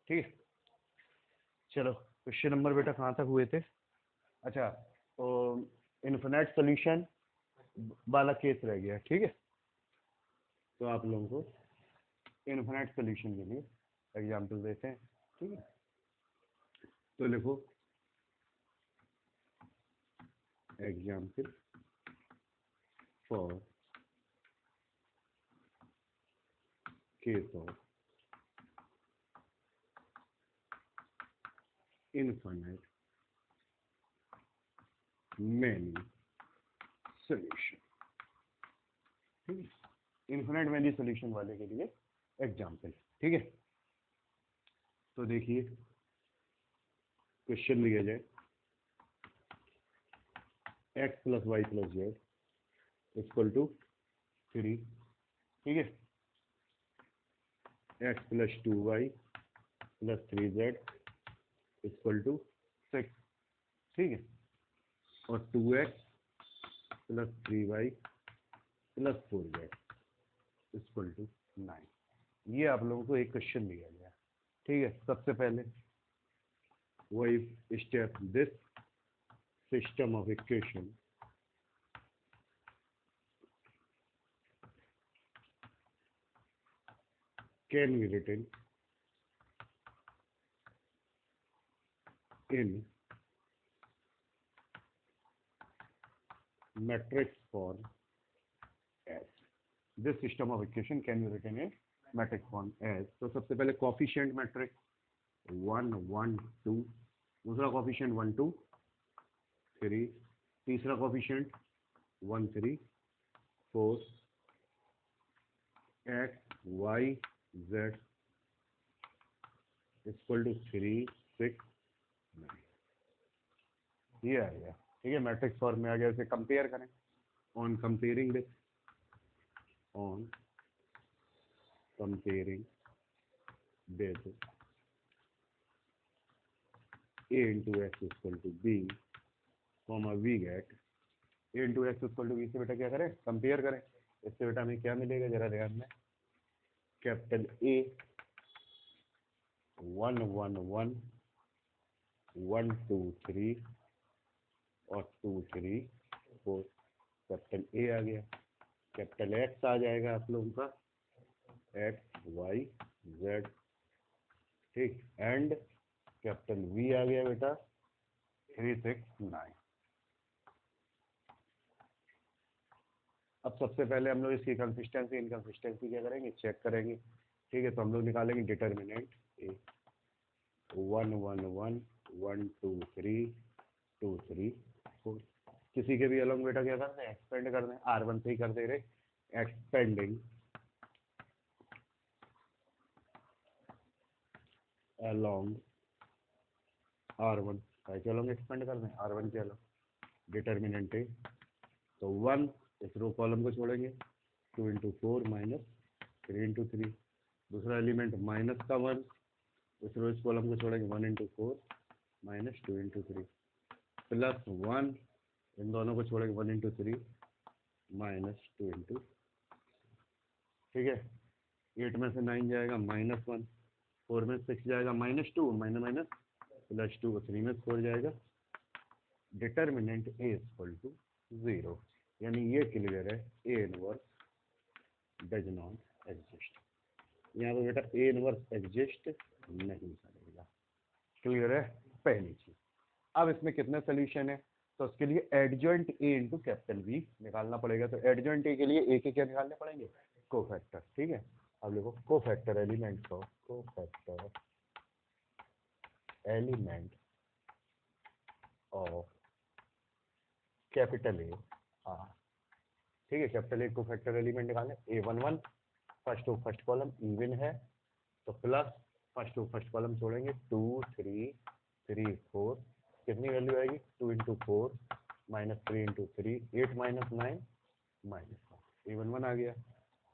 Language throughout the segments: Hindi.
ठीक है। चलो क्वेश्चन नंबर बेटा कहाँ तक हुए थे? अच्छा, तो इन्फिनाइट सोल्यूशन वाला केस रह गया। ठीक है, तो आप लोगों को इन्फिनाइट सोल्यूशन के लिए एग्जाम्पल देते हैं। ठीक है, तो लिखो example for case of infinite many solution। ठीक है, इन्फिनाइट मैनी सोल्यूशन वाले के लिए एग्जाम्पल। ठीक है, तो देखिए क्वेश्चन दिया जाए x plus y plus z equal to 3। ठीक है, x plus 2y plus 3z equal to 6। ठीक है, और 2x plus 3y plus 4z equal to 9। ये आप लोगों को एक क्वेश्चन दिया गया। ठीक है, सबसे पहले वही step, this system of equation can be written in matrix form as this system of equation can be written in matrix form as। तो सबसे पहले कोफिशिएंट मैट्रिक्स 1 1 2, दूसरा कोफिशिएंट 1 2 3, तीसरा coefficient 1 3 4, x y z equal to 3 6 9। ये आ गया। ठीक है, मैट्रिक्स फॉर्म में आ गया। इसे कंपेयर करें, on comparing this, on comparing this a into x equal to b comma we get a into x equal to b से बेटा क्या करें, कंपेयर करें। इससे बेटा हमें क्या मिलेगा, जरा ध्यान में, कैपिटल A 1 1 1 1 2 3 और 2 3 4, कैपिटल A आ गया। कैपिटल X आ जाएगा आप लोगों का, x y z। ठीक, एंड कैपिटल V आ गया बेटा 3 6 9। अब सबसे पहले हम लोग इसकी कंसिस्टेंसी इनकंसिस्टेंसी क्या करेंगे, चेक करेंगे। ठीक है, तो हम लोग निकालेंगे डिटर्मिनेंट ए 1 1 1 1 2 3 2 3 4। किसी के भी अलॉन्ग बेटा क्या करते हैं, एक्सपेंड कर दें, R1 से ही कर दे रहे, एक्सपेंडिंग अलॉन्ग R1, के अलॉन्ग एक्सपेंड कर दें, R1 के अलॉन्ग डिटर्मिनेंट ए। तो 1 इस रो कॉलम को छोड़ेंगे, 2 इंटू 4 माइनस 3 इंटू 3, दूसरा एलिमेंट माइनस का 1, इस रो इस कॉलम को छोड़ेंगे, 1 इंटू 4 माइनस 2 इंटू 3 प्लस 1, इन दोनों को छोड़ेंगे, 1 इंटू 3 माइनस 2 इंटू। ठीक है, 8 में से 9 जाएगा -1, 4 में 6 जाएगा -2, माइनस माइनस प्लस 2, 3 में 4 जाएगा। डिटर्मिनेंट ए इक्वल टू 0, यानी ये क्लियर है, A inverse does not exist. यहाँ पे बेटा ए इनवर्स एग्जिस्ट नहीं करेगा। क्लियर है पहली चीज। अब इसमें कितने सोल्यूशन है, तो उसके लिए adjoint A into capital B निकालना पड़ेगा। तो एडजॉइंट ए के लिए ए के क्या निकालने पड़ेंगे, कोफैक्टर। ठीक है, अब देखो cofactor element of cofactor element of capital A R. ठीक है, कैपिटल ए कोफैक्टर एलिमेंट निकालने, A11 फर्स्ट कॉलम इवन है तो प्लस फर्स्ट कॉलम छोड़ेंगे, 2 3 3 4, कितनी वैल्यू आएगी, 2 into 4 minus 3 into 3, 8 minus 9 minus 1 आ गया।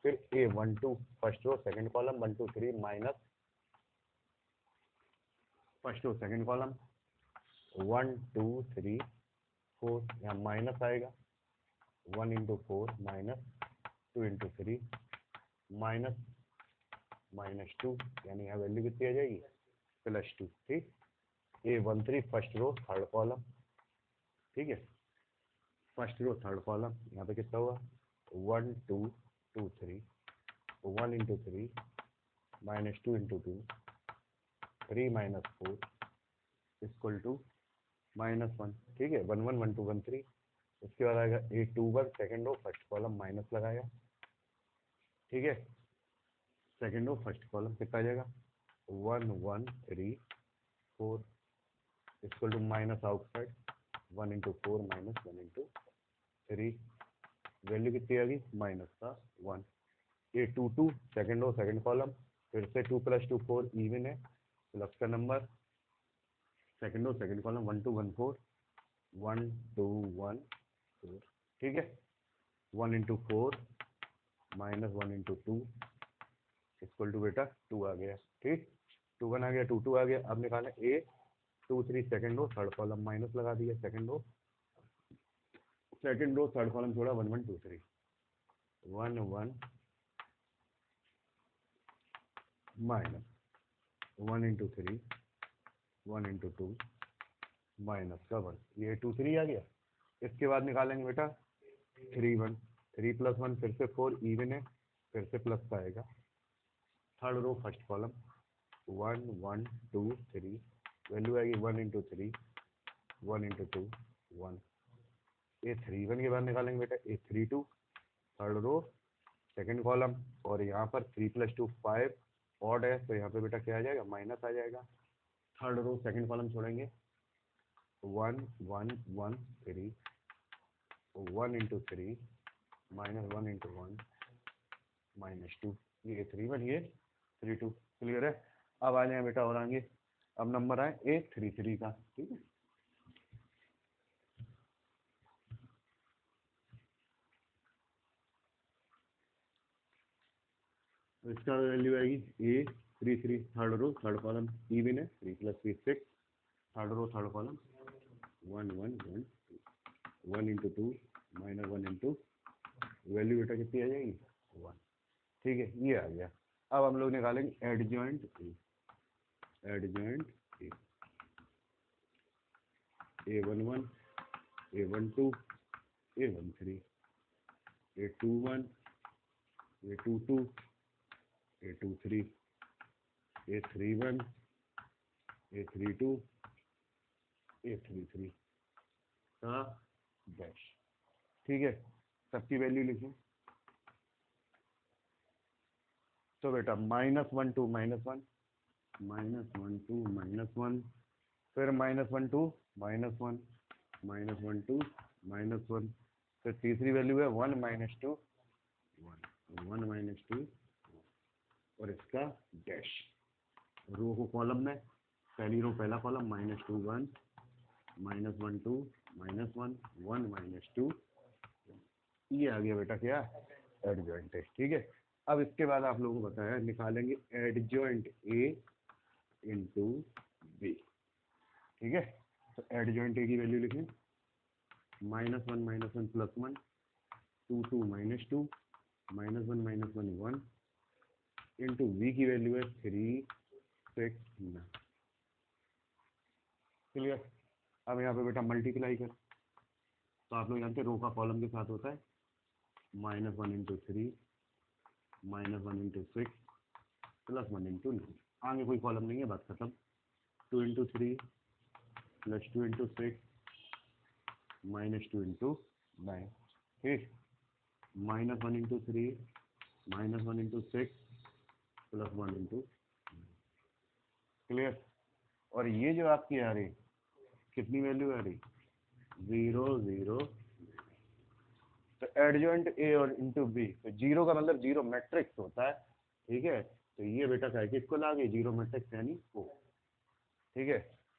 फिर A12 first row second column 1 2 3 minus first row second column 1 2 3 4, यहाँ माइनस आएगा, 1 इंटू 4 माइनस 2 इंटू 3 माइनस -2, यानी यहाँ वैल्यू कितनी आ जाएगी प्लस 2, ठीक। A13 first row third column, ठीक है, फर्स्ट रो थर्ड कॉलम। यहाँ पे कितना हुआ 1 2 2 3, 1 into 3 minus 2 into 2, 3 minus 4 equal to -1, ठीक है, 1 1 1 2 1 3। उसके बाद आएगा A21 second row first column minus लगाया, ठीक है, सेकेंड रो फर्स्ट कॉलम कितना आ जाएगा 1 1 3 4 equal to minus outside 1 into 4 minus 1 into 3, value कितनी आ गई माइनस का 1। A22 second row second column, फिर से 2 + 2 4 इवन है, प्लस का number, second row second column 1 2 1 4 1 2 1 4, ठीक है, 1 into 4 minus 1 into 2 equal to बेटा 2 आ गया, ठीक, 2 1 आ गया 2 2 आ गया। अब निकालें A23 second row third column minus लगा दिया, सेकेंड रो थर्ड कॉलम छोड़ा 1 1 2 3, 1 1 माइनस 1 इंटू 3 1 इंटू 2 माइनस का 1, ये 2 3 आ गया। इसके बाद निकालेंगे बेटा 3 1, 3 + 1 फिर से 4 इवन है, फिर से प्लस का आएगा, third row first column 1 1 2 3, value आएगी 1 इंटू 3 1 इंटू 2 1। A31 के बाद निकालेंगे बेटा A32 third row second column, और यहाँ पर 3 + 2 5 ऑड है, तो यहाँ पे बेटा क्या आ जाएगा माइनस आ जाएगा। थर्ड रो सेकेंड कॉलम छोड़ेंगे 1 1 1 3 1 इंटू 3 माइनस 1 इंटू 1 माइनस 2, ये A31 ये 32, क्लियर है। अब आ जाए बेटा और आगे, अब नंबर आए A33 का, ठीक है, तो इसका वैल्यू आएगी A33 third row third column even है, 3 + 3 6, third row third column 1 1 1 1 into 2 minus 1 into, value बेटा कितनी आ जाएगी 1, ठीक है, ये आ गया। अब हम लोग निकालेंगे adjoint A11 A12 A13 A21 A22 A23 A31 A32 A33 का डैश, ठीक है, सबकी वैल्यू लिखें। तो बेटा -1 2 -1 -1 2 -1, फिर -1 2 -1 -1 2 -1, फिर तीसरी वैल्यू है 1 - 2 1 1 - 2 और इसका डैश। रो को कॉलम में पहली रो पहला कॉलम -2 1 -1 2 -1 1 - 2, ये आ गया बेटा क्या एडजॉइंट है, ठीक है। अब इसके बाद आप लोगों को बताया निकालेंगे एडजॉइंट A इंटू B, ठीक है। तो एडजॉइंट A की वैल्यू लिखें -1 -1 + 1 2 2 -2 -1 -1 1 इंटू B की वैल्यू है 3 6 9, क्लियर। अब यहाँ पे बेटा मल्टीप्लाई कर, तो आप लोग जानते हैं रो का कॉलम के साथ होता है -1 इंटू 3 -1 इंटू 6 +1 इंटू 9, आगे कोई कॉलम नहीं है, बात खत्म। 2 इंटू 3 +2 इंटू 6 -2 इंटू 9, ठीक, -1 इंटू 3 -1 इंटू 6 +1 इंटू, क्लियर। और ये जो आपकी आ रही कितनी वैल्यू आ रही 0 0, तो एडजॉइंट A और इंटू B, तो जीरो का मतलब जीरो मैट्रिक्स होता है, ठीक है। तो ये बेटा क्या है इक्वल आ गई जीरो मैट्रिक्स यानी O, ठीक है।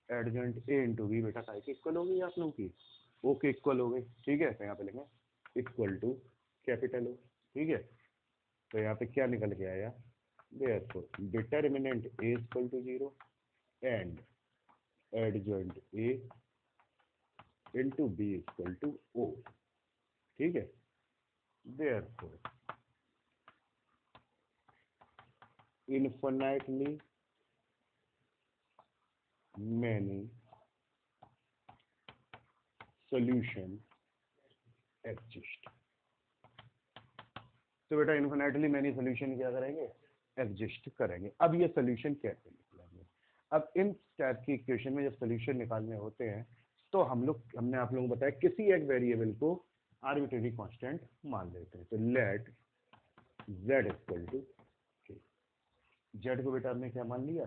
एडजॉइंट A इंटू B बेटा क्या इक्वल हो गई आप लोगों की O के इक्वल हो गई, ठीक है। तो यहाँ पे लिखें इक्वल टू कैपिटल O, ठीक है। तो यहाँ पे क्या निकल के आया therefore determinant A equal to 0 and adjoint A into B equal to O, ठीक है। therefore infinitely many solution exist। तो बेटा इन्फिनेटली मैनी सोल्यूशन क्या करेंगे, एग्जिस्ट करेंगे। अब ये सोल्यूशन कैसे निकालेंगे, अब इन टाइप की इक्वेशन में जब सोल्यूशन निकालने होते हैं तो हमने आप लोगों को बताया किसी एक वेरिएबल को आर्बिट्रेरी कांस्टेंट मान लेते हैं। तो let z equal to k, z को बेटा हमने क्या मान लिया,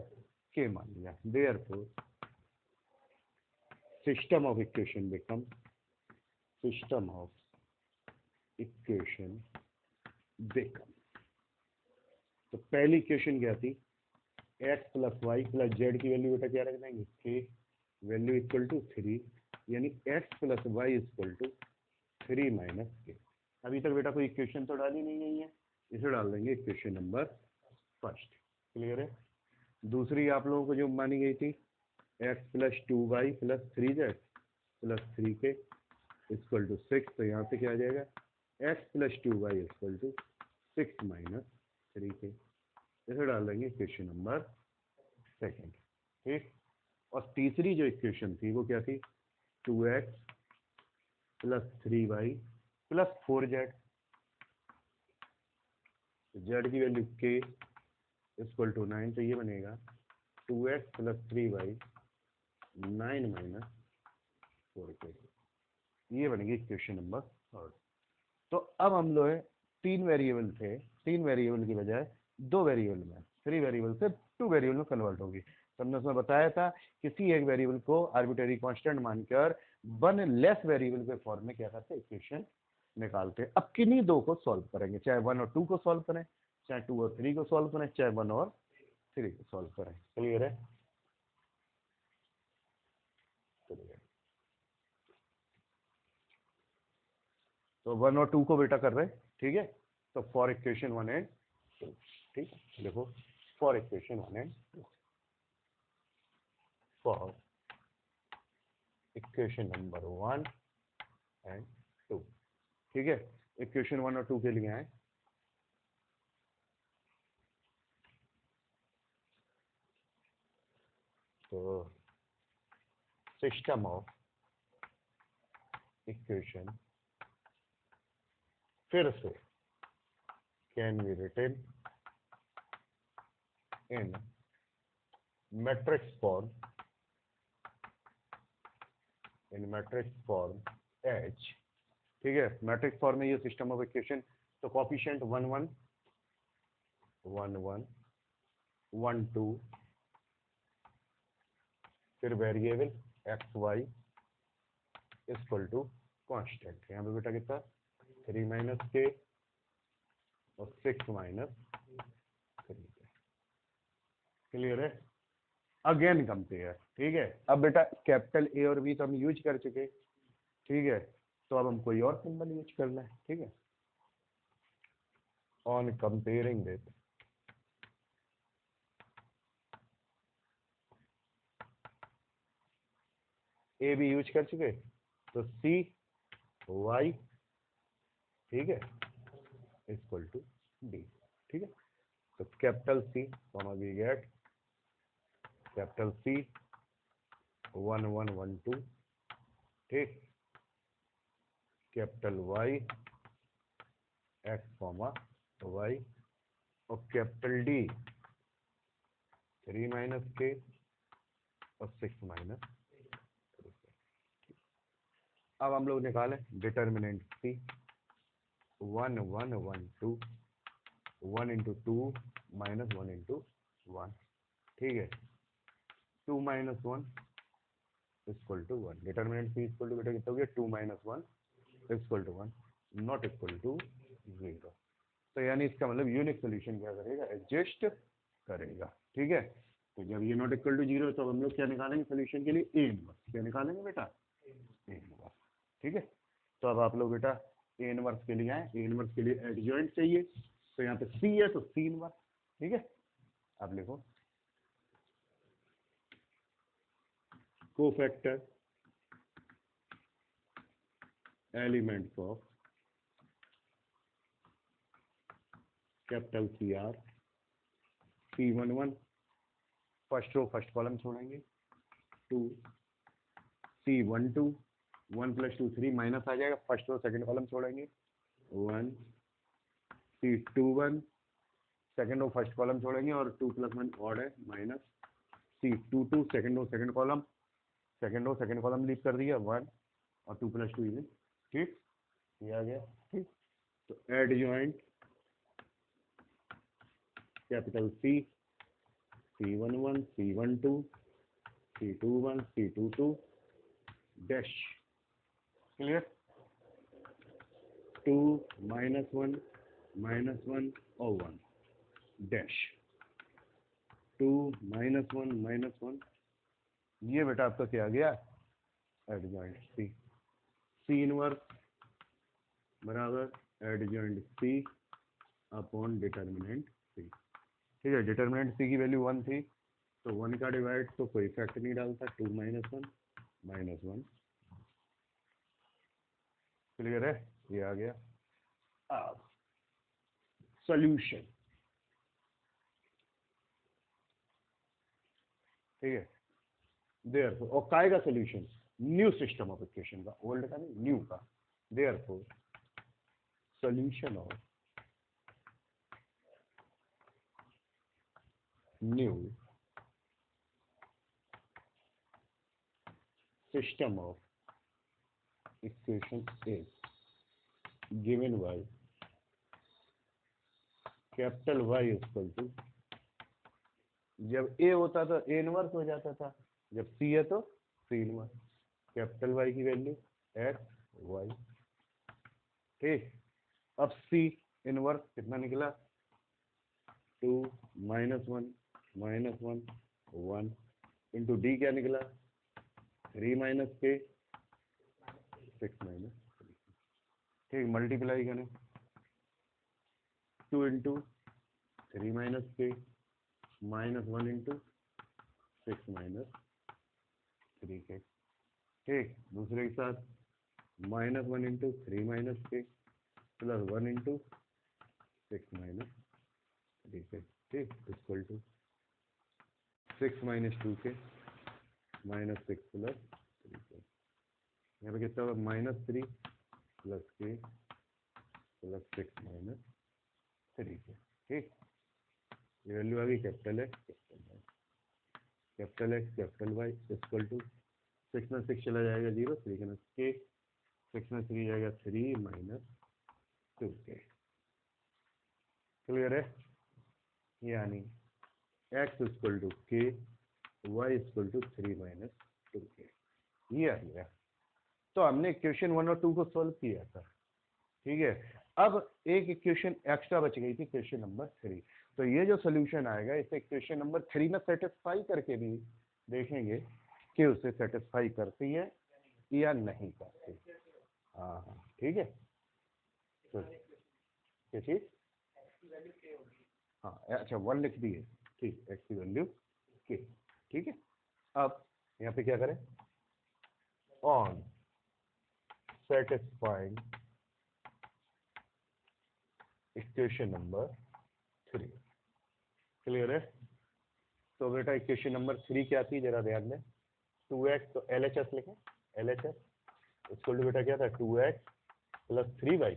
k मान लिया। Therefore system of equation become system of equation become, तो पहली इक्वेशन क्या थी, x plus y plus z की वैल्यू बेटा क्या रख देंगे, k वैल्यू इक्वल टू 3, यानी x plus y equal to 3 minus k। अभी तक बेटा कोई इक्वेशन तो डाली नहीं गई है, इसे डाल देंगे इक्वेशन नंबर फर्स्ट। क्लियर है। दूसरी आप लोगों को जो मानी गई थी x plus 2y plus 3z plus 3k equal to 6, तो यहाँ पे क्या आ जाएगा, x plus 2y equal to 6 minus 3k, इसे डाल देंगे इक्वेशन नंबर सेकेंड। ठीक, और तीसरी जो इक्वेशन थी वो क्या थी, 2x plus 3y plus 4z, z की वैल्यू k इक्वल टू 9, तो ये बनेगा 2x plus 3y 9 minus 4k, ये बनेगी इक्वेशन नंबर थर्ड। तो अब हम लोग तीन वेरिएबल थे, तीन वेरिएबल की बजाय दो वेरिएबल में, 3 वेरिएबल से 2 वेरिएबल में कन्वर्ट होगी। तो हमने उसमें बताया था किसी एक वेरिएबल को आर्बिट्रेरी कांस्टेंट मानकर वन लेस वेरिएबल के फॉर्म में क्या करते हैं, इक्वेशन निकालते हैं। अब किन्हीं दो को सॉल्व करेंगे, चाहे 1 और 2 को सॉल्व करें, चाहे 2 और 3 को सॉल्व करें, चाहे 1 और 3 को सॉल्व करें। क्लियर है। तो 1 और 2 को बेटा कर रहे हैं, ठीक है। तो फॉर इक्वेशन 1 एंड 2, ठीक, देखो for equation 1 and 2, for equation number 1 and 2, ठीक है। इक्वेशन 1 और 2 के लिए आए, तो सिस्टम ऑफ इक्वेशन फिर से can be written in matrix form, in matrix form H, ठीक है। मैट्रिक्स फॉर्म में ये सिस्टम ऑफ इक्वेशन, तो कोफिशिएंट 1 1 1 1 1 2, फिर variable x y equal to constant, यहाँ पे बेटा कितना 3 माइनस के और 6 माइनस 3। क्लियर है। अगेन कंपेयर, ठीक है। अब बेटा कैपिटल ए और बी तो हम यूज कर चुके, ठीक है, तो अब हम कोई और सिंबल यूज करना है, ठीक है। On comparing with A B use कर चुके, तो सी वाई, ठीक है, इक्वल टू डी, ठीक है। तो capital C we get capital C 1 1 1 2, ठीक, कैपिटल वाई एक्स वाई, और कैपिटल डी 3 माइनस के और 6 माइनस। अब हम लोग निकालें determinant C 1 1 1 2 1 into 2 minus 1 into 1, ठीक है। 2 minus 1 equal to 1, determinant C equal to बेटा कितना हो गया 2 minus 1 equal to 1, not equal to 0। तो यानी इसका मतलब यूनिक सोल्यूशन क्या करेगा, एडजस्ट करेगा, ठीक है। तो जब ये नॉट इक्वल टू 0 तो हम लोग क्या निकालेंगे सोल्यूशन के लिए, ए इनवर्स, क्या निकालेंगे बेटा, ए इनवर्स, ठीक है। तो अब आप लोग बेटा ए इनवर्स के लिए आए, ए इनवर्स के लिए एडजॉइंट चाहिए, तो यहाँ पे सी है तो सी इनवर्स, ठीक है। अब लिखो cofactor elements of capital C are C11, first row first column छोड़ेंगे, 2 C12 1 + 2 3 माइनस आ जाएगा, फर्स्ट और सेकंड कॉलम छोड़ेंगे 1 C21 सेकंड और फर्स्ट कॉलम छोड़ेंगे और 2 + 1 ऑड है माइनस C22 सेकंड और सेकंड कॉलम लीव कर दिया 1 और 2 + 2 इवन, ठीक, ये आ गया, ठीक। तो adjoint capital C C11 C12 C21 C22 dash, clear, 2 -1 -1 और 1 डैश, 2 -1 -1, ये बेटा आपका क्या आ गया, एडजॉइंट C, C इनवर्स बराबर adjoint C upon determinant C, ठीक है। डिटर्मिनेंट C की वैल्यू 1 थी, तो 1 का डिवाइड तो कोई इफेक्ट नहीं डालता, 2 -1 -1, क्लियर है, ये आ गया। अब सॉल्यूशन, ठीक है, देयरफॉर, और काय का solution, new system of equation का, ओल्ड का नहीं, न्यू का, therefore solution of new system of equation is given by capital Y equal to, जब A होता तो A इनवर्स हो जाता था, जब C है तो C इनवर्स, कैपिटल Y की वैल्यू x y, ठीक। अब C इनवर्स कितना निकला, 2 -1 -1 1 इंटू D क्या निकला, 3 - k 6 - ठीक, मल्टीप्लाई करें 2 × 3 - k -1 × 6 - 3k, ठीक। दूसरे के साथ -1 × 3 - k +1 × 6 - 3k, ठीक, इक्वल टू 6 - 2k -6 + 3k, यहाँ पे कितना होगा, -3 + k + 6 - 3k, ठीक। ये वैल्यू आ गई capital X capital Y equal to 6 में 6 चला जाएगा 0, 3 के 6 में 3 जाएगा 3 - 2k, क्लियर है, यानी x equal to k y equal to 3 - 2k, ये आ गया। तो हमने इक्वेशन 1 और 2 को सॉल्व किया था, ठीक है। अब एक इक्वेशन एक्स्ट्रा बच गई थी, इक्वेशन नंबर 3, तो ये जो सोल्यूशन आएगा इसे इक्वेशन नंबर 3 में सेटिस्फाई करके भी देखेंगे कि उसे सेटिस्फाई करती है या नहीं करती। हाँ ठीक है, तो क्या चीज, हाँ अच्छा 1 लिख दिए, ठीक, एक्स की वैल्यू के, ठीक है। अब यहाँ पे क्या करें, on satisfying equation number 3, clear है। तो बेटा इक्वेशन नंबर 3 क्या थी जरा ध्यान दें, 2x, तो LHS लिखें, LHS इक्वल टू बेटा क्या था, 2x + 3y,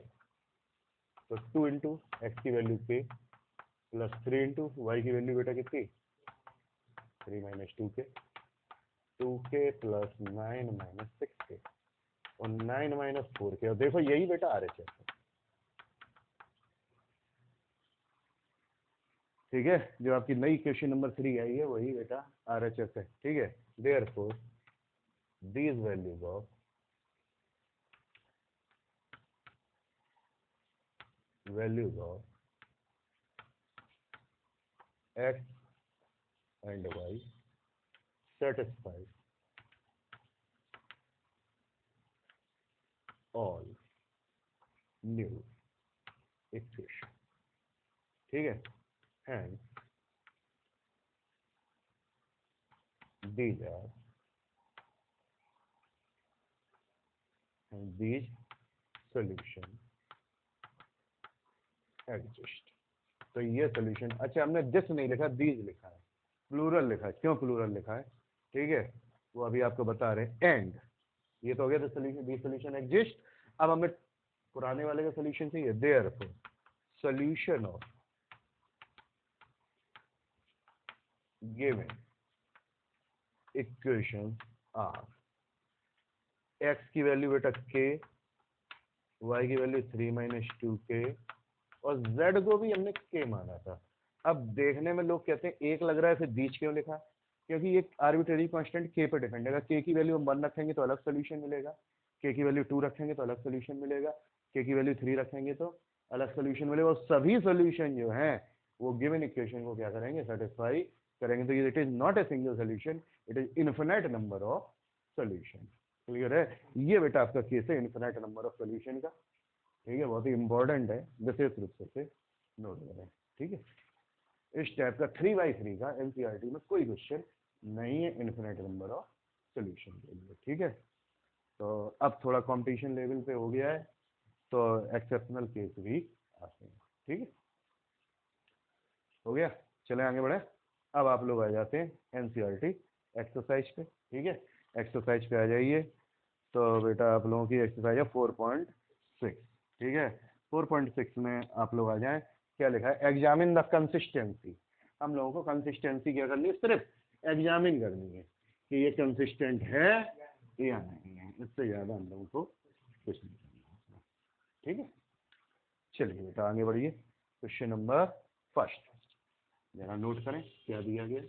तो 2 × x की वैल्यू k + 3 × y की वैल्यू बेटा कितनी, 3 - 2k, 2k + 9 - 6k और 9 - 4k, और देखो यही बेटा RHS है, ठीक है। जो आपकी नई इक्वेशन नंबर 3 आई है वही बेटा RHS है, ठीक है। Therefore these values of x and y satisfy all new equation, ठीक है। and these solution exist, तो ये सोल्यूशन, अच्छा हमने दिस नहीं लिखा, दीज लिखा है, प्लूरल लिखा है, क्यों प्लूरल लिखा है, ठीक है, वो अभी आपको बता रहे हैं। एंड ये तो हो गया द सॉल्यूशन एग्जिस्ट। अब हमें पुराने वाले का सॉल्यूशन चाहिए। Therefore solution of given equation are, x की वैल्यू बेटा k, y की वैल्यू 3 माइनस 2k, और z को भी हमने k माना था। अब देखने में लोग कहते हैं एक लग रहा है, फिर बीच क्यों लिखा? क्योंकि ये आर्बिट्रेरी कांस्टेंट k पर डिपेंड है। k की वैल्यू हम 1 रखेंगे तो अलग सोल्यूशन मिलेगा, k की वैल्यू 2 रखेंगे तो अलग सोल्यूशन मिलेगा, k की वैल्यू 3 रखेंगे तो अलग सोल्यूशन मिलेगा। और सभी सोल्यूशन जो हैं वो गिवन इक्वेशन को क्या करेंगे? सेटिस्फाई करेंगे। तो it is not a single solution, it is infinite number of solution. Clear है? ये बेटा आपका केस है इनफिनिट नंबर ऑफ सोल्यूशन का। ठीक है, बहुत ही इंपॉर्टेंट है, विशेष रूप से नोट करें। ठीक है, इस टाइप का 3x3 का एनसीईआरटी में कोई क्वेश्चन नहीं है इनफिनिट नंबर ऑफ सोल्यूशन के लिए। ठीक है, तो अब थोड़ा कंपटीशन लेवल पे हो गया है, तो एक्सेप्शनल केस भी आते हैं। ठीक है, हो गया। चले आगे बढ़े। अब आप लोग आ जाते हैं एनसीईआरटी एक्सरसाइज पे। ठीक है, एक्सरसाइज पे आ जाइए। तो बेटा आप लोगों की एक्सरसाइज है 4.6। ठीक है, 4.6 में आप लोग आ जाएं। क्या लिखा है? Examine the consistency. हम लोगों को कंसिस्टेंसी क्या करनी है? सिर्फ एग्जामिन करनी है कि ये कंसिस्टेंट है या नहीं है, इससे ज्यादा हम लोगों को कुछ नहीं करना। ठीक है, चलिए बेटा आगे बढ़िए। क्वेश्चन नंबर फर्स्ट जरा नोट करें क्या दिया गया।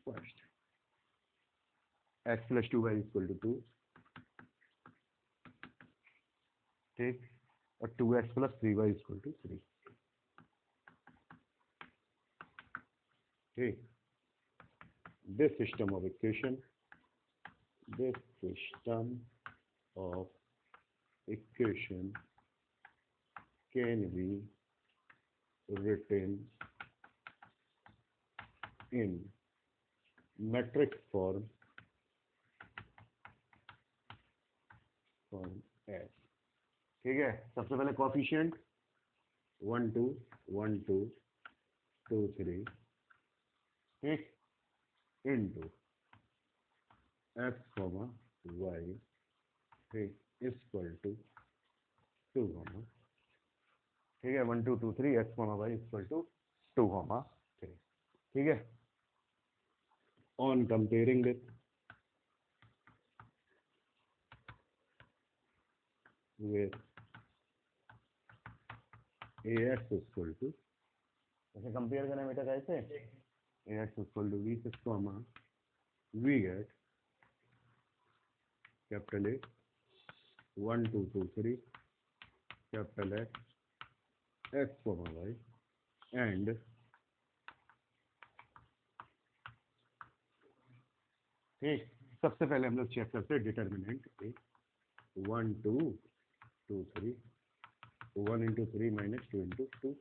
फर्स्ट, x + 2y = 2, ठीक, और 2x + 3y = 3। ठीक, this system of equation can be written in matrix form as। ठीक है, सबसे पहले कोफिशिएंट 1 2 1 2 2 3, ठीक, इनटू x, y, ठीक, इक्वल टू 2, ठीक है, 1 2 2 3 x, y इक्वल टू 2, 3। ठीक है, on comparing with ax equal to, ऐसे कंपेयर करें बेटा कैसे? ax equal to v6, we get capital A 1 2 2 3 capital X x, y and ठीक, सबसे पहले हम लोग चेक करते हैं determinant A 1 2 2 3 1 × 3 - 2 × 2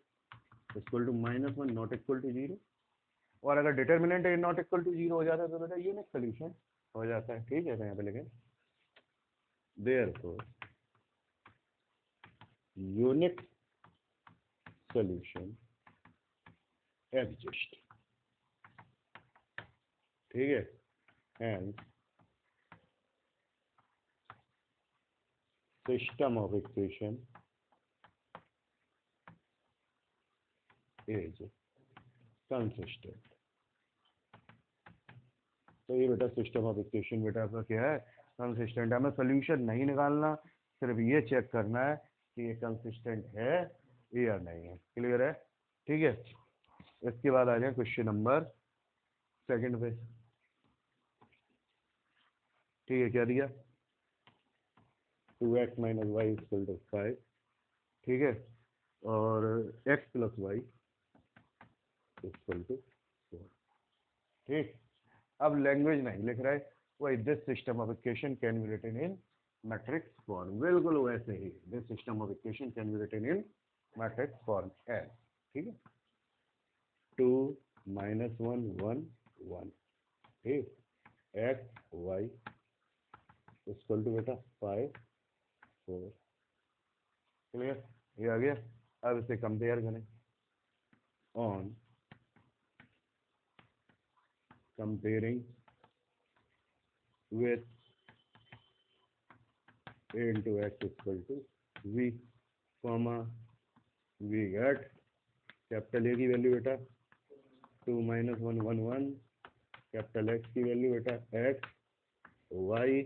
equal to -1 not equal to 0। और अगर determinant A not equal to 0 हो जाता है तो बेटा यूनिक सोल्यूशन हो जाता है। ठीक है, तो यहाँ पे लिखें देयरफॉर यूनिक सोल्यूशन एग्जिस्ट। ठीक है, and system of equation is consistent. तो ये बेटा सिस्टम ऑफ इक्वेशन बेटा आपका क्या है? कंसिस्टेंट। हमें सोल्यूशन नहीं निकालना, सिर्फ ये चेक करना है कि ये कंसिस्टेंट है या नहीं है। क्लियर है? ठीक है, इसके बाद आ जाए क्वेश्चन नंबर सेकंड पे। ठीक है, क्या दिया? 2x - y = 5, ठीक है, और x + y = 4। ठीक, अब लैंग्वेज नहीं लिख रहा है, वही this system of equation can be written in matrix form. बिल्कुल वैसे ही this system of equation can be written in matrix form as. ठीक है, 2 - 1 1 1, ठीक, x y = बेटा 5 4। क्लियर? ये आ गया। अब इसे कंपेयर करें। on comparing with a into x equal to v, comma we get capital A की वैल्यू बेटा 2 - 1 1 1, कैपिटल एक्स की वैल्यू बेटा एक्स वाई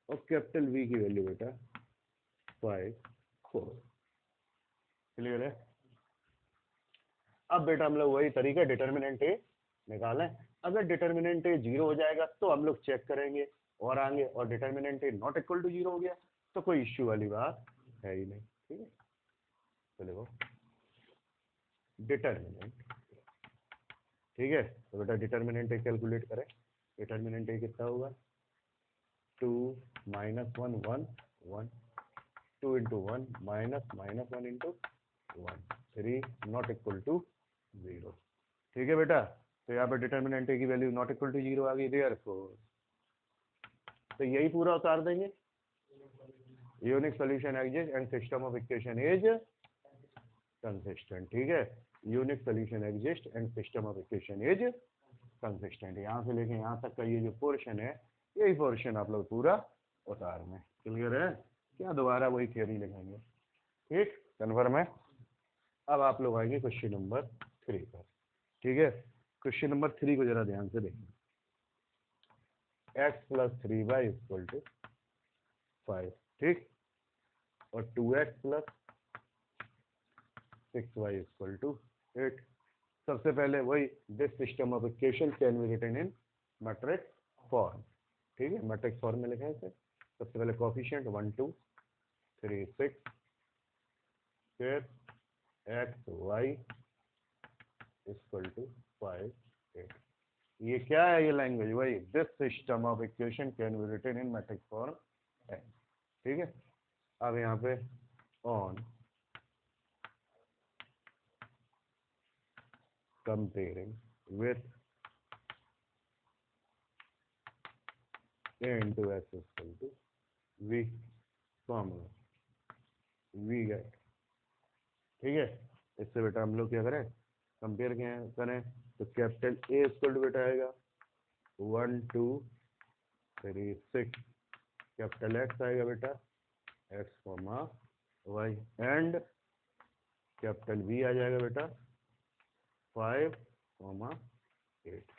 और कैपिटल वी की वैल्यू बेटा 5 4। क्लियर है। अब बेटा हम लोग वही तरीका डिटर्मिनेंट ए निकालें। अगर डिटर्मिनेंट ए 0 हो जाएगा तो हम लोग चेक करेंगे और आएंगे, और determinant A not equal to 0 हो गया तो कोई इश्यू वाली बात है ही नहीं। ठीक है, तो देखो डिटर्मिनेंट, ठीक है, तो बेटा डिटर्मिनेंट ए कैलकुलेट करें। डिटर्मिनेंट ए कितना होगा 2 - 1 1 1, 2 × 1 -1 × 1 3 नॉट इक्वल टू 0। ठीक है बेटा, तो यहाँ पर डिटर्मिनेंट ए की वैल्यू नॉट इक्वल टू 0 आ गई, देयरफॉर तो यही पूरा उतार देंगे। Unique solution exist and system of equation is consistent. ठीक है, unique solution exist and system of equation is consistent. यहाँ से लेके यहाँ तक का ये जो पोर्शन है, यही पोर्शन आप लोग पूरा उतार में। क्लियर है, क्या दोबारा वही थ्योरी लिखेंगे। ठीक, कन्फर्म है। अब आप लोग आएंगे क्वेश्चन नंबर 3 पर। ठीक है, क्वेश्चन नंबर 3 को जरा ध्यान से देखें। x + 3y = 5, ठीक, और 2x + 6y = 8। सबसे पहले वही this system of equation can be written in matrix form. ठीक है, मैट्रिक्स फॉर्म में लिखे इसे। सबसे पहले कोएफिशिएंट 1 2 3 6, फिर x y = 5 8। ये क्या है, ये लैंग्वेज वही this system of equation can be written in matrix form है। ठीक है, अब यहाँ पे on comparing with a into x = v, comma v get। ठीक है, इससे बेटा हम लोग क्या करें, कंपेयर करें तो कैपिटल ए इक्वल टू बेटा आएगा 1 2 3 6, कैपिटल एक्स आएगा बेटा X comma Y, and capital B आ जाएगा बेटा 5 8।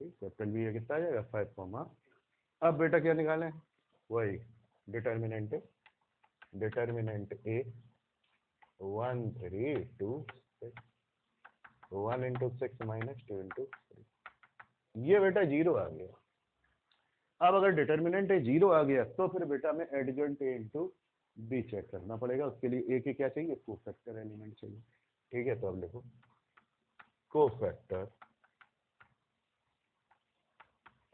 ठीक, कैपिटल बी कितना आ जाएगा 5 अब बेटा क्या निकालें, वही डिटर्मिनेंट ए 1 3 2 6, 1 × 6 - 2 × 3, ये बेटा 0 आ गया। अब अगर डिटर्मिनेंट ए 0 आ गया तो फिर बेटा हमें एडजॉइंट ए × बी चेक करना पड़ेगा। उसके लिए ए के क्या चाहिए, कोफैक्टर एलिमेंट चाहिए। ठीक है, तो अब देखो cofactor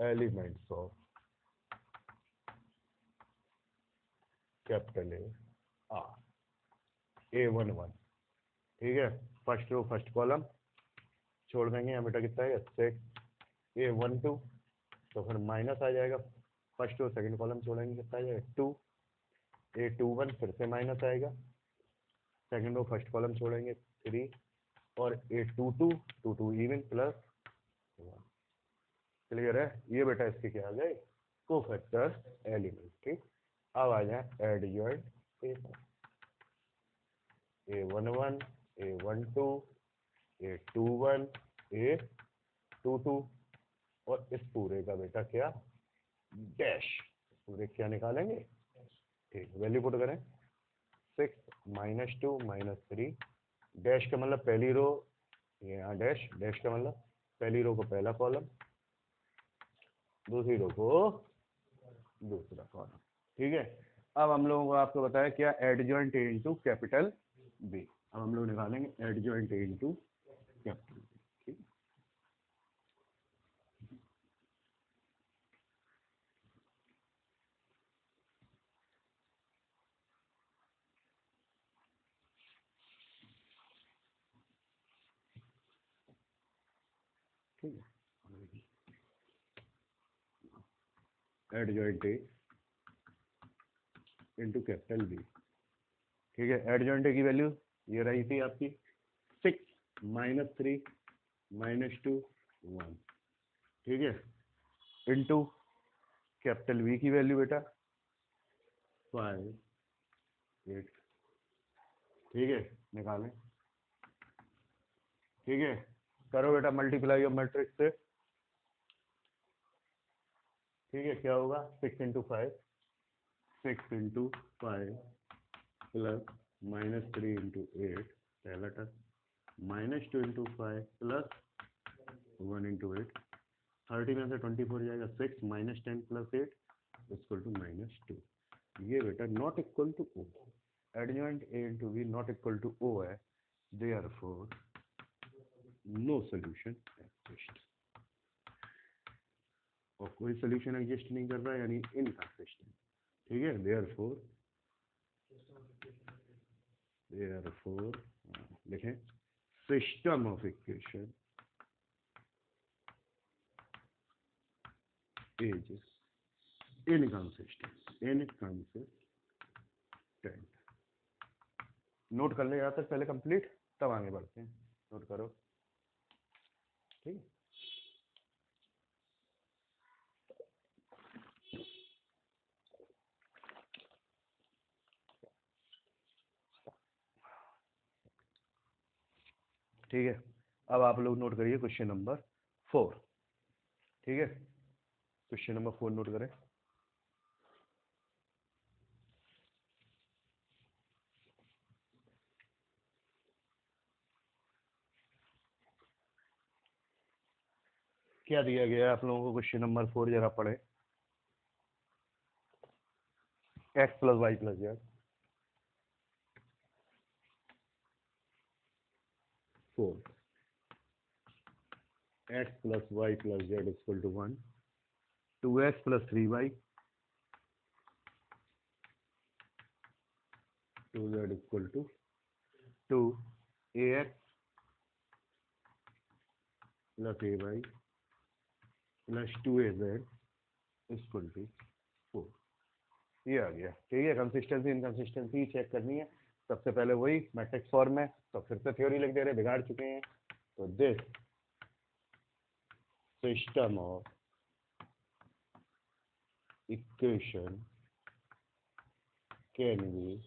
elements of capital A R A1 1। ठीक है, फर्स्ट रो फर्स्ट कॉलम छोड़ देंगे, यहाँ बेटा कितना है 6 A1 2, तो फिर माइनस आ जाएगा। फर्स्ट रो सेकंड कॉलम छोड़ेंगे, कितना आ जाएगा 2 A21, फिर से माइनस आएगा। सेकंड रो फर्स्ट कॉलम छोड़ेंगे 3, और A22 2 इवन प्लस 1। क्लियर है, ये बेटा इसके क्या आ गए कोफैक्टर एलिमेंट। ठीक, अब आ जाए adjoint A11 A12 A21 A22, और इस पूरे का बेटा क्या डैश, पूरे क्या निकालेंगे। ठीक, वैल्यू पुट करें 6 - 2 - 3, डैश का मतलब पहली रो, ये यहाँ डैश, डैश का मतलब पहली रो को पहला कॉलम, दूसरी रो को दूसरा कॉलम। ठीक है, अब हम लोगों को आपको बताया क्या एडजॉइंट ए × कैपिटल बी। अब हम लोग निकालेंगे एडजॉइंट ए × कैपिटल बी। ठीक, ठीक है, एडजॉइंट ए × कैपिटल बी। ठीक है, एडजॉइंट ए की वैल्यू ये रही थी आपकी 6, -3 -2 1, ठीक है, इनटू कैपिटल वी की वैल्यू बेटा 5 8, ठीक है, निकालें, ठीक है, करो बेटा मल्टीप्लाई ऑफ मैट्रिक्स से, ठीक है, क्या होगा 6 × 5 6 × 5 प्लस -3 × 8 पहला टर्म, -2 × 5 प्लस 1 × 8, 30 में से 24 जाएगा 6 -10 + 8 इक्वल टू -2, ये बेटा not equal to O, adjoint A into B not equal to O है, देयरफॉर नो सोल्यूशन एग्जिस्ट, और कोई सोल्यूशन एग्जिस्ट नहीं कर रहा है यानी इनकंसिस्टेंट, ठीक है, देयरफॉर लिखें system of equation is inconsistent, note कर ले यहाँ तक पहले कंप्लीट, तब आगे बढ़ते हैं, नोट करो, ठीक है, ठीक है, अब आप लोग नोट करिए क्वेश्चन नंबर 4, ठीक है, क्वेश्चन नंबर 4 नोट करें, क्या दिया गया है आप लोगों को, क्वेश्चन नंबर 4 जरा पढ़े, x + y + z 4 x + y + z = 1, 2x + 3y 2z = 2, ax + ay + 2az = 4, ये आ गया, ठीक है, कंसिस्टेंसी इनकंसिस्टेंसी चेक करनी है, सबसे पहले वही मैट्रिक्स फॉर्म में, तो फिर से थ्योरी लिख दे रहे, बिगाड़ चुके हैं, तो this system of equation can B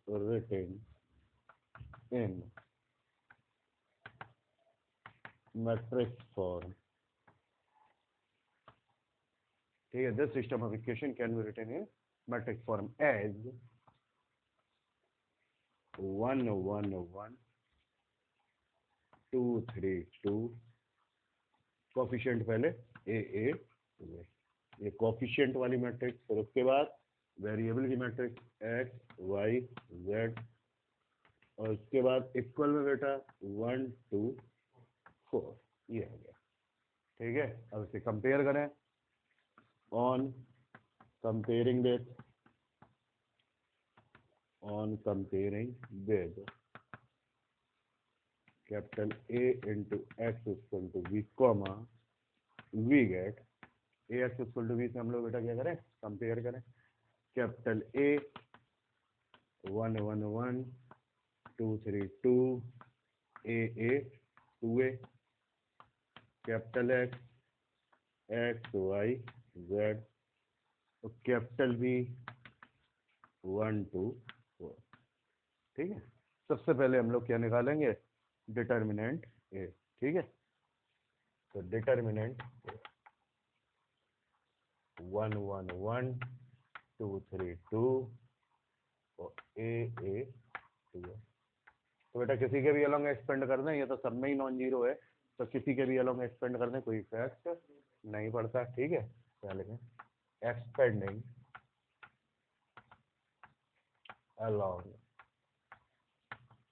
written in matrix form, ठीक है, this system of equation can be written in matrix form as 1 1 1 2 3 2, coefficient पहले a ये कोफिशिएंट वाली मैट्रिक्स, फिर उसके बाद वेरिएबल की मैट्रिक्स x y z, और उसके बाद इक्वल में बेटा 1 2 4, ये हो गया, ठीक है, अब इसे कंपेयर करें, on comparing with capital A into x equal to v comma we get ax equal to v से हम लोग बेटा क्या करें, कंपेयर करें, capital A 1 1 1 2 3 2 a 2a, capital X x y z, और कैपिटल B 1 2 4, ठीक है, सबसे पहले हम लोग क्या निकालेंगे, डिटर्मिनेंट ए, ठीक है, तो डिटर्मिनेंट 1 1 1 2 3 2 और ए 2 है, तो बेटा किसी के भी अलोंग एक्सपेंड कर दें, ये तो सब में ही नॉन जीरो है, तो किसी के भी अलोंग एक्सपेंड कर दें, कोई इफेक्ट नहीं पड़ता, ठीक है, पहले में एक्सपेंडिंग अलोंग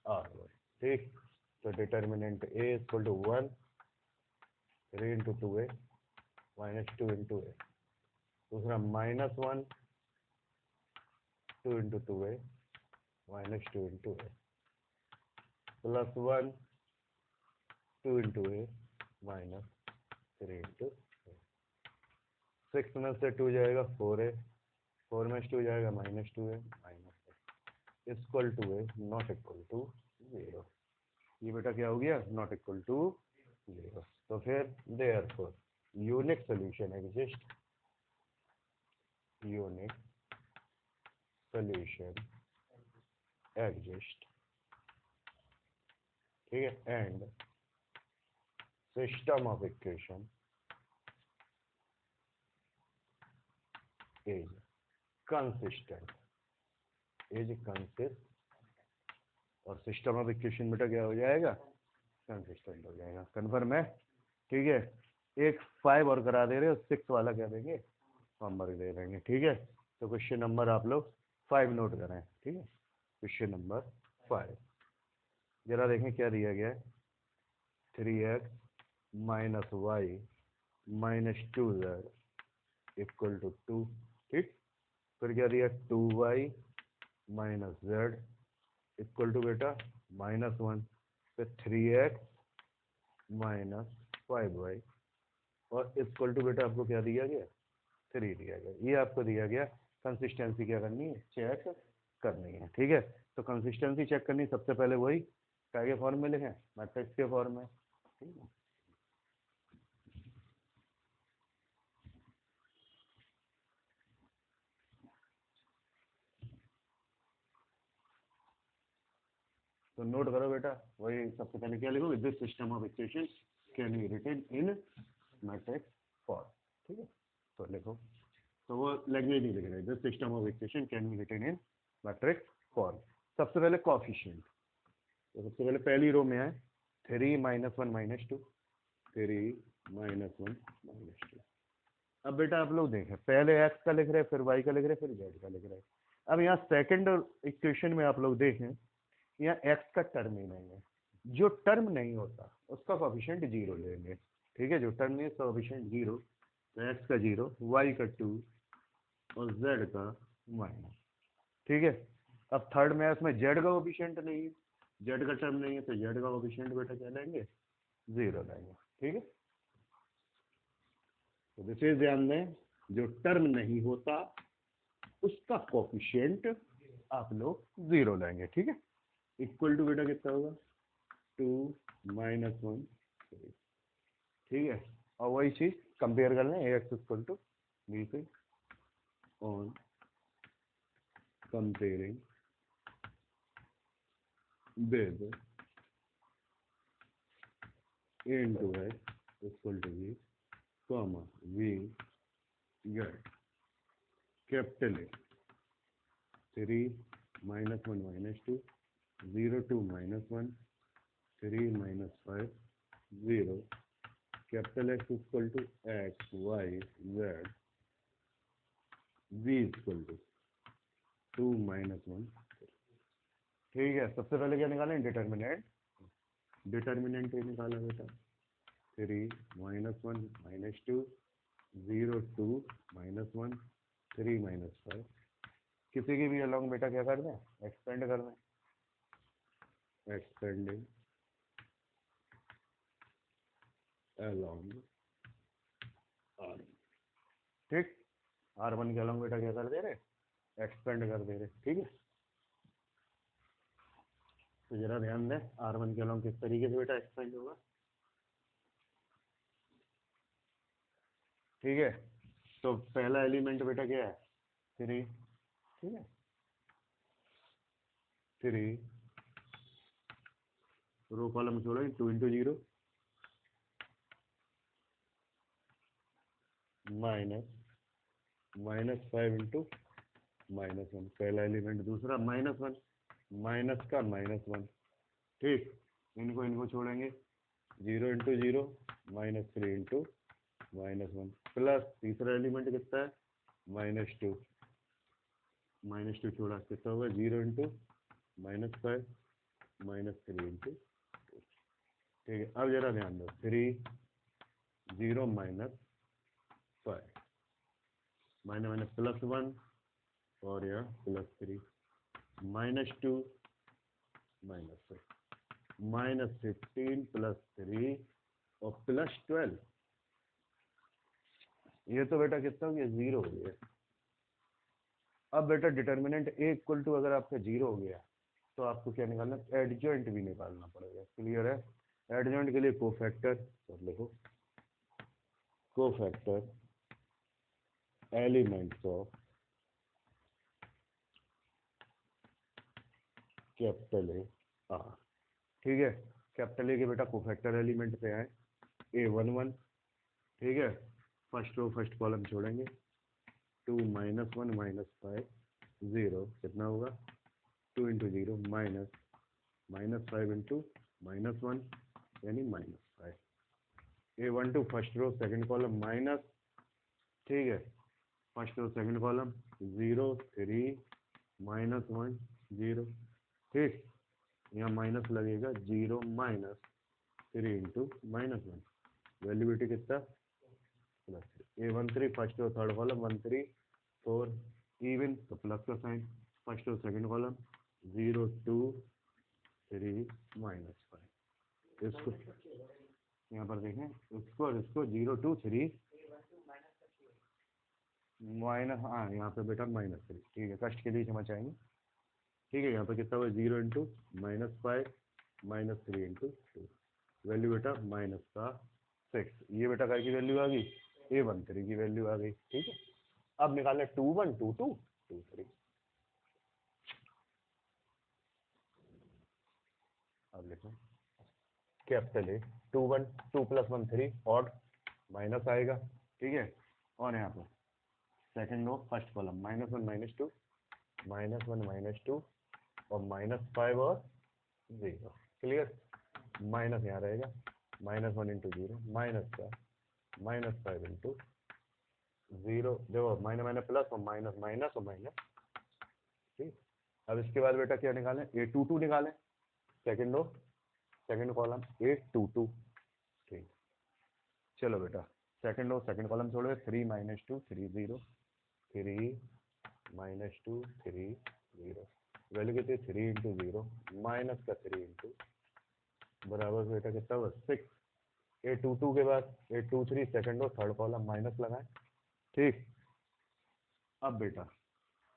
आर, ठीक, तो determinant A equal to 1 3 × 2a -2 × a, दूसरा -1 2 × 2a -2 × a plus 1 2 × a -3 × a, 6 में से 2 जाएगा 4a, 4 में से 2 जाएगा -2a equal to a not equal to 0। ये बेटा क्या हो गया, नॉट इक्वल टू 0। तो फिर therefore unique solution exist, unique solution exist, ठीक है, and system of equation is consistent, और सिस्टम ऑफ इक्वेशन बेटा क्या हो जाएगा, कंसिस्टेंट हो जाएगा। कन्फर्म है, ठीक है। एक 5 और करा दे रहे हो, 6 वाला क्या देंगे, होमवर्क दे देंगे, ठीक है। तो क्वेश्चन नंबर आप लोग 5 नोट करें, ठीक है। क्वेश्चन नंबर 5 जरा देखें क्या दिया गया है, 3x minus y minus 2z equal to 2, ठीक। फिर क्या दिया, 2y minus z equal to बेटा -1, फिर 3x माइनस 5y और इक्वल टू बेटा आपको क्या दिया गया, 3 दिया गया। ये आपको दिया गया, कंसिस्टेंसी क्या करनी है, चेक करनी है, ठीक है। तो कंसिस्टेंसी चेक करनी, सबसे पहले वही क्या के फॉर्म में लिखें, मैट्रिक्स के फॉर्म में, ठीक है। तो नोट करो बेटा, वही सबसे पहले क्या लिखोगे, this system of equation can be written in matrix form, ठीक है। तो लिखो, तो वो लैंग्वेज नहीं लिख रहे, this system of equation can be written in matrix form. सबसे पहले कोएफिशिएंट, तो सबसे पहले पहली रो में है 3 - 1 - 2, 3 - 1 - 2। अब बेटा आप लोग देखें, पहले x का लिख रहे हैं, फिर y का लिख रहे हैं, फिर z का लिख रहे हैं। अब यहाँ सेकंड इक्वेशन में आप लोग देखें, यहाँ x का टर्म ही नहीं है, जो टर्म नहीं होता उसका कोएफिशिएंट 0 लेंगे, ठीक है। जो टर्म नहीं है उसका कोएफिशिएंट 0, तो x का 0, y का 2 और z का -, ठीक है। अब थर्ड में इसमें z का कोएफिशिएंट नहीं है, z का टर्म नहीं है, तो z का कोएफिशिएंट बेटा क्या लेंगे, 0 लेंगे, ठीक है। तो विशेष ध्यान दें, जो टर्म नहीं होता उसका कोएफिशिएंट आप लोग 0 लेंगे, ठीक है। इक्वल टू बेटा कितना होगा, 2 - 1, 3, ठीक है। और वही चीज कंपेयर कर लें, ax इक्वल टू b से on comparing with a into x equal to b comma v get capital A 3 - 1 - 2 0 2 -1 3 - 5 0 capital X equal to x y z v equal to 2 - 1, ठीक है। सबसे पहले क्या निकालें, डिटर्मिनेंट, डिटर्मिनेंट ये निकाला बेटा 3 - 1 - 2 0 2 -1 3 - 5, किसी की भी अलोंग बेटा क्या कर दें, एक्सपेंड कर दें, एक्सपेंडिंग अलोंग R, ठीक। R1 के अलोंग बेटा क्या कर दे रहे, एक्सपेंड कर दे रहे, ठीक है। तो जरा ध्यान दें, R1 के अलोंग किस तरीके से बेटा एक्सपेंड होगा, ठीक है। तो पहला एलिमेंट बेटा क्या है, 3, ठीक है, 3 रो कॉलम छोड़ो, 2 × 0 माइनस -5 × -1, पहला एलिमेंट, दूसरा -1 माइनस का -1, ठीक। इनको छोड़ेंगे, 0 × 0 -3 × -1 प्लस तीसरा एलिमेंट कितना है, -2, -2 छोड़ा कितना होगा, 0 × -5 -3 × 2, ठीक है। अब जरा ध्यान दो, 3 0 -5 +1 और यह +3 -2 -6 -15 +3 और +12, ये तो बेटा कितना हो गया, 0 हो गया। अब बेटा डिटर्मिनेंट A इक्वल टू अगर आपका 0 हो गया तो आपको क्या निकालना है, एडजॉइंट भी निकालना पड़ेगा। क्लियर है? एडजॉइंट के लिए कोफैक्टर, तो लिखो cofactor elements of capital A R. ठीक है, कैपिटल ए के बेटा कोफैक्टर एलिमेंट पे आए A11। ठीक है, फर्स्ट रो फर्स्ट कॉलम छोड़ेंगे, 2 - 1 - 5 0 कितना होगा, 2 × 0 -5 × -1 यानी -5। A12 first row second column minus, ठीक है, फर्स्ट रो सेकंड कॉलम 0 3 -1 0। ठीक, यहाँ माइनस लगेगा 0 -3 × -1, वैल्यूबिलिटी कितना plus. A13 first row third column 1 3 4 even, तो प्लस का sign, first row second column 0 2 3 -5। इसको यहाँ पर देखें, इसको और इसको 0 2 3 माइनस, हाँ यहाँ पे बेटा -3। ठीक है, कष्ट के लिए समझ आएंगे। ठीक है, यहाँ पे कितना हुआ, 0 × -5 -3 × 2, वैल्यू बेटा -6। ये बेटा क्या की वैल्यू आ गई, A13 की वैल्यू आ गई। ठीक है, अब निकालें 2 1 2 2 2 3। अब लिखो कैपिटल ए 2 1 2 + 1 3 ऑड माइनस आएगा। ठीक है, और यहाँ पर सेकंड रो फर्स्ट कॉलम -1 -2 -1 -2 और -5 और 0। क्लियर, माइनस यहाँ रहेगा, -1 × 0 -5 × 0। देखो माइनस माइनस प्लस और माइनस माइनस और माइनस। ठीक, अब इसके बाद बेटा क्या निकालें, A22 निकालें, second row second column A22। ठीक, चलो बेटा सेकंड रो सेकंड कॉलम छोड़ो, 3 - 2 3 0 3 -2 3 0, वैल्यू कितनी 3 × 0 माइनस का 3 × बराबर बेटा कितना हुआ 6। A22 के बाद A23 second row third column minus लगाएं। ठीक, अब बेटा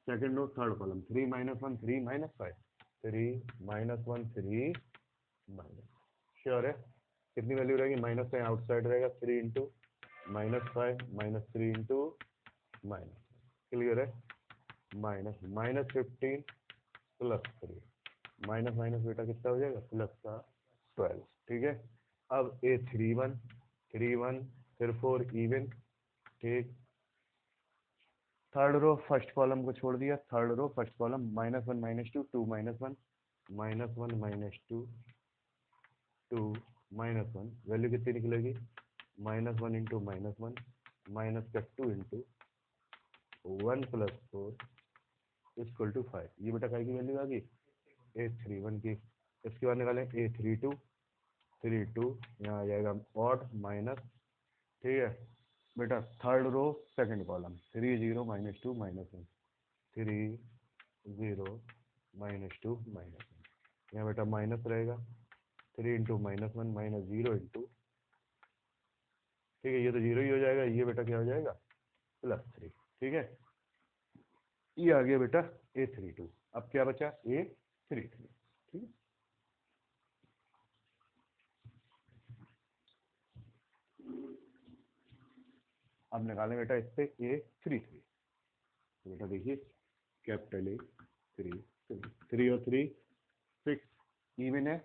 second row third column 3 - 1 3 -5 3 -1 3 sure है, कितनी वैल्यू रहेगी, माइनस का आउटसाइड रहेगा 3 × -5 -3 × क्लियर है, -15 + 3 माइनस माइनस बेटा कितना हो जाएगा, प्लस का 12। ठीक है, अब A31 3 1 फिर 4 इवन। ठीक, थर्ड रो फर्स्ट कॉलम को छोड़ दिया, third row first column -1 -2 2 -1 -1 -2 2 -1, value कितनी निकलेगी, -1 × -1 माइनस का 2 × 1 + 4 = 5। ये बेटा काय की वैल्यू आ गई, A31 की। इसके बाद निकालें A32 यहाँ आ जाएगा ऑड माइनस। ठीक है बेटा, थर्ड रो सेकंड कॉलम 3 0 -2 -1 3 0 -2 -1, यहाँ बेटा माइनस रहेगा 3 × -1 -0 × ठीक है, ये तो 0 ही हो जाएगा, ये बेटा क्या हो जाएगा +3। ठीक है, ये आ गया बेटा A32। अब क्या बचा A33। ठीक है, अब निकालें बेटा इस पे A33। तो बेटा देखिए कैपिटल A 3 और 3 6 इवन है।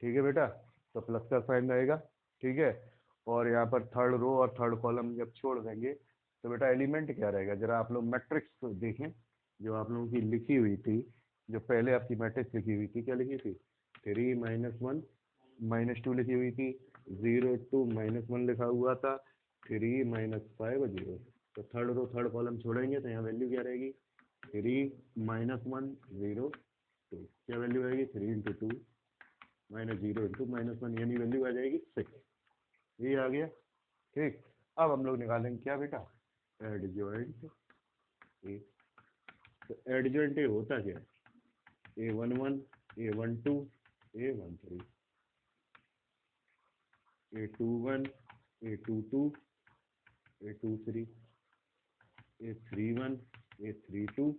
ठीक है बेटा, तो प्लस का साइन रहेगा। ठीक है, और यहाँ पर थर्ड रो और थर्ड कॉलम जब छोड़ देंगे तो बेटा एलिमेंट क्या रहेगा, जरा आप लोग मैट्रिक्स देखें जो आप लोगों की लिखी हुई थी, जो पहले आपकी मैट्रिक्स लिखी हुई थी, क्या लिखी थी, 3 -1 -2 लिखी हुई थी, 0 2 -1 लिखा हुआ था, 3 -5 और 0। तो थर्ड रो थर्ड कॉलम छोड़ेंगे तो यहाँ वैल्यू क्या रहेगी, 3 -1 0 2, क्या वैल्यू आएगी 3 × 2 -0 × -1 यानी वैल्यू आ जाएगी 6। ये आ गया। ठीक, अब हम लोग निकालेंगे क्या बेटा, एडजॉइंट ए। तो एडजॉइंट ए होता क्या है, A11 A12 A13 A21 A22 A23 A31 A32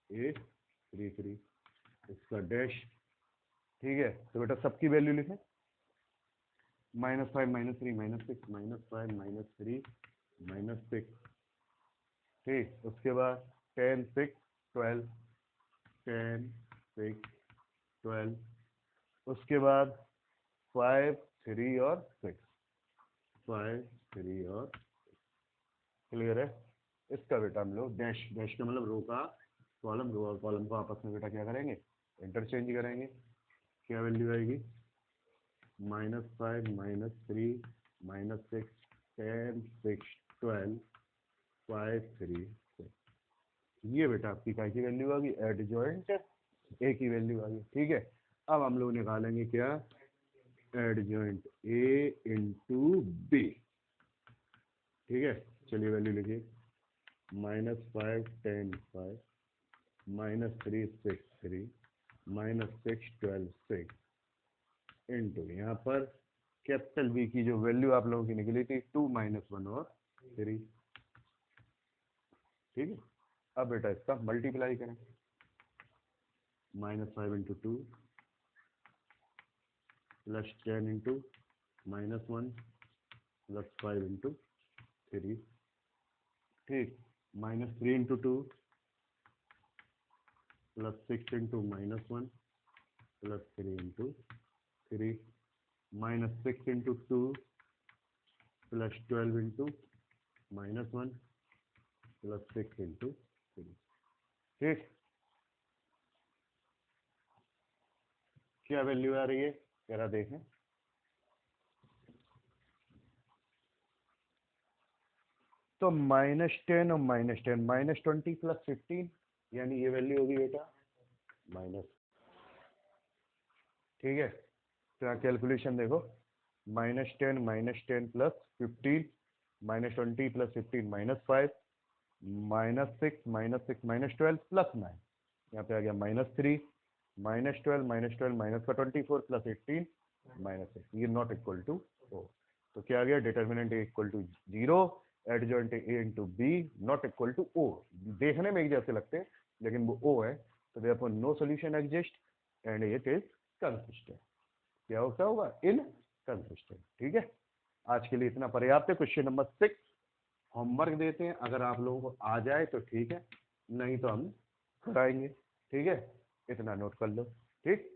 A33 इसका डैश, ठीक है। तो बेटा सबकी वैल्यू लिखें, -5 -3 -6 -5 -3 -6, ठीक। उसके बाद 10 6 12, 10 6 12, उसके बाद 5 3 और 6, 5 3 और, क्लियर है। इसका बेटा हम लोग डैश, डैश का मतलब रो का कॉलम, रो और कॉलम को आपस में बेटा क्या करेंगे, इंटरचेंज करेंगे। क्या वैल्यू आएगी, -5 -3 -6 10 6 12 5 3 6, ये बेटा आपकी काय की वैल्यू आ गई, एडजॉइंट ए की वैल्यू आ गई, ठीक है। अब हम लोग निकालेंगे क्या, एडजॉइंट ए इंटू बी, ठीक है। चलिए वैल्यू लिखिए, -5 10 5 -3 6 3 -6 12 6 इंटू, यहाँ पर कैपिटल बी की जो वैल्यू आप लोगों की निकली थी 2 -1 और 3, ठीक है। अब बेटा इसका मल्टीप्लाई करें, -5 into 2 plus 10 into -1 plus 5 into 3, ठीक। -3 into 2 plus 6 into -1 plus 3 into 3, -6 into 2 plus 12 into -1 plus 6 into 3, ठीक। क्या वैल्यू आ रही है जरा देखें, तो -10 और -10 -20 प्लस 15, यानी ये वैल्यू होगी बेटा माइनस, ठीक है। तो कैलकुलेशन देखो, -10 प्लस 15 -20 प्लस 15 -5 -6 -12 प्लस 9, यहाँ पे आ गया -3 -12 -12 -24 प्लस 18 -6, ये नॉट इक्वल टू ओ। तो क्या आ गया, determinant A equal to 0, adjoint A into B not equal to O. देखने में एक जैसे लगते हैं लेकिन वो ओ है, तो therefore no solution exist and it is consistent. क्या होता होगा, इन कंसिस्टेंट, ठीक है। आज के लिए इतना पर्याप्त है। क्वेश्चन नंबर 6 होमवर्क देते हैं, अगर आप लोगों को आ जाए तो ठीक है, नहीं तो हम कराएंगे, ठीक है। इतना नोट कर लो, ठीक।